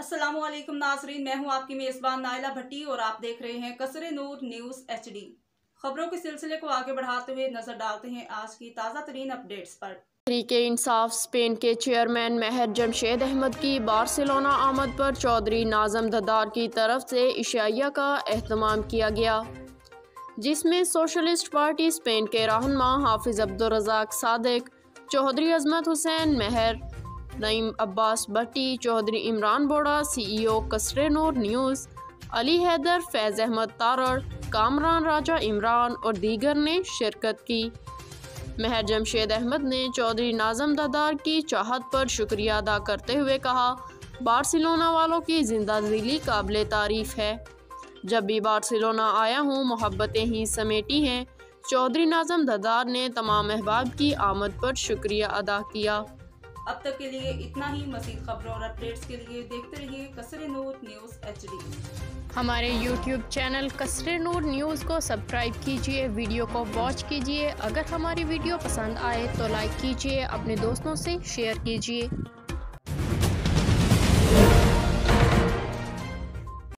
अस्सलामुअलैकुम नाजरीन, मैं हूं आपकी मेज़बान नाइला भट्टी और आप देख रहे हैं कसरे नूर न्यूज़ HD। खबरों के सिलसिले को आगे बढ़ाते हुए नजर डालते हैं आज की ताज़ा तरीन अपडेट्स पर। तहरीक-ए-इंसाफ स्पेन के चेयरमैन महर जमशेद अहमद की बार्सिलोना आमद पर चौधरी नाज़म ददार की तरफ से इशाइया का एहतमाम किया गया, जिसमें सोशलिस्ट पार्टी स्पेन के रहनुमा हाफिज अब्दुल रज़ाक सादिक, चौधरी अजमत हुसैन महर, नईम अब्बास भट्टी, चौधरी इमरान बोड़ा, CEO कसरे नूर न्यूज़, अली हैदर, फैज़ अहमद तारड़, कामरान राजा इमरान और दीगर ने शिरकत की। महर जमशेद अहमद ने चौधरी नाज़म ददार की चाहत पर शुक्रिया अदा करते हुए कहा, बार्सिलोना वालों की जिंदा दिली काबिल तारीफ़ है। जब भी बार्सिलोना आया हूँ मोहब्बतें ही समेटी हैं। चौधरी नाज़म ददार ने तमाम अहबाब की आमद पर शुक्रिया अदा किया। अब तक के लिए इतना ही। मज़ीद खबरों और अपडेट्स के लिए देखते रहिए कसरे नूर न्यूज़ HD। हमारे YouTube चैनल कसरे नूर न्यूज़ को सब्सक्राइब कीजिए, वीडियो को वॉच कीजिए। अगर हमारी वीडियो पसंद आए तो लाइक कीजिए, अपने दोस्तों से शेयर कीजिए।